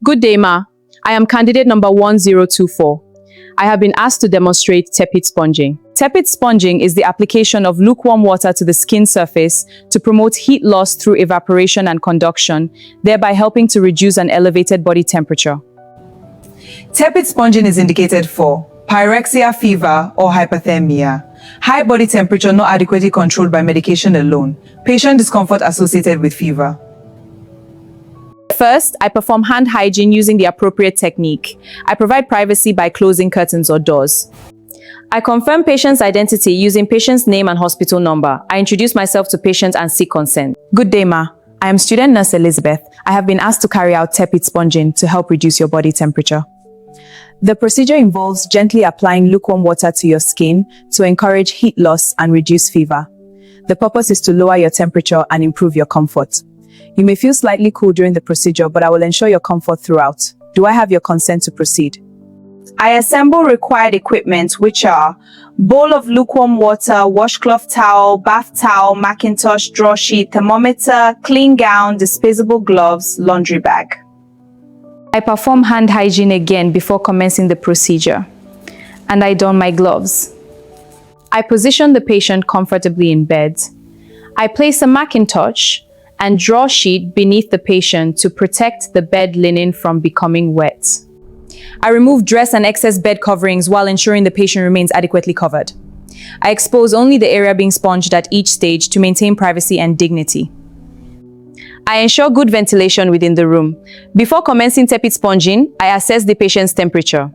Good day, Ma. I am candidate number 1024. I have been asked to demonstrate tepid sponging. Tepid sponging is the application of lukewarm water to the skin surface to promote heat loss through evaporation and conduction, thereby helping to reduce an elevated body temperature. Tepid sponging is indicated for pyrexia fever or hypothermia, high body temperature not adequately controlled by medication alone, patient discomfort associated with fever. First, I perform hand hygiene using the appropriate technique. I provide privacy by closing curtains or doors. I confirm patient's identity using patient's name and hospital number. I introduce myself to patient and seek consent. Good day, Ma. I am student nurse Elizabeth. I have been asked to carry out tepid sponging to help reduce your body temperature. The procedure involves gently applying lukewarm water to your skin to encourage heat loss and reduce fever. The purpose is to lower your temperature and improve your comfort. You may feel slightly cool during the procedure, but I will ensure your comfort throughout. Do I have your consent to proceed? I assemble required equipment, which are bowl of lukewarm water, washcloth towel, bath towel, Macintosh, draw sheet, thermometer, clean gown, disposable gloves, laundry bag. I perform hand hygiene again before commencing the procedure, and I don my gloves. I position the patient comfortably in bed. I place a Macintosh and draw sheet beneath the patient to protect the bed linen from becoming wet. I remove dress and excess bed coverings while ensuring the patient remains adequately covered. I expose only the area being sponged at each stage to maintain privacy and dignity. I ensure good ventilation within the room. Before commencing tepid sponging, I assess the patient's temperature.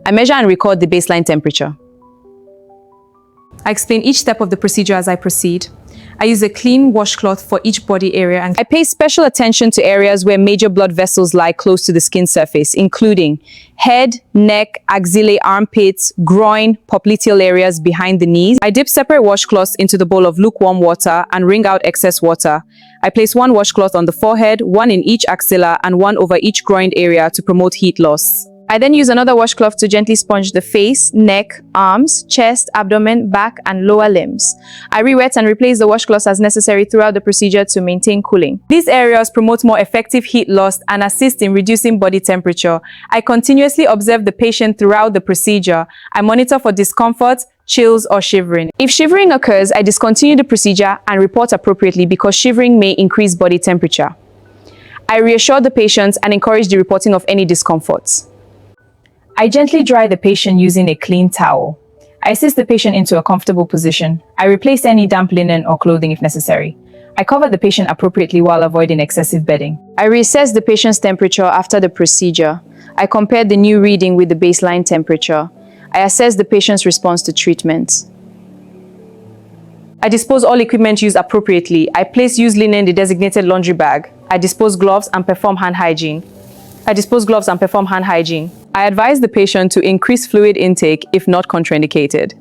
I measure and record the baseline temperature. I explain each step of the procedure as I proceed. I use a clean washcloth for each body area, and I pay special attention to areas where major blood vessels lie close to the skin surface, including head, neck, axillae, armpits, groin, popliteal areas behind the knees. I dip separate washcloths into the bowl of lukewarm water and wring out excess water. I place one washcloth on the forehead, one in each axilla, and one over each groined area to promote heat loss. I then use another washcloth to gently sponge the face, neck, arms, chest, abdomen, back, and lower limbs. I re-wet and replace the washcloths as necessary throughout the procedure to maintain cooling. These areas promote more effective heat loss and assist in reducing body temperature. I continuously observe the patient throughout the procedure. I monitor for discomfort, chills, or shivering. If shivering occurs, I discontinue the procedure and report appropriately because shivering may increase body temperature. I reassure the patient and encourage the reporting of any discomforts. I gently dry the patient using a clean towel. I assist the patient into a comfortable position. I replace any damp linen or clothing if necessary. I cover the patient appropriately while avoiding excessive bedding. I reassess the patient's temperature after the procedure. I compare the new reading with the baseline temperature. I assess the patient's response to treatment. I dispose all equipment used appropriately. I place used linen in the designated laundry bag. I dispose gloves and perform hand hygiene. I advise the patient to increase fluid intake if not contraindicated.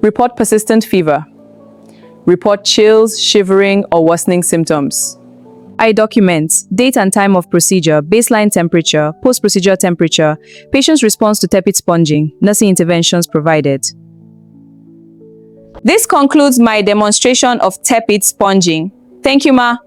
Report persistent fever. Report chills, shivering, or worsening symptoms. I document date and time of procedure, baseline temperature, post-procedure temperature, patient's response to tepid sponging, nursing interventions provided. This concludes my demonstration of tepid sponging. Thank you, Ma.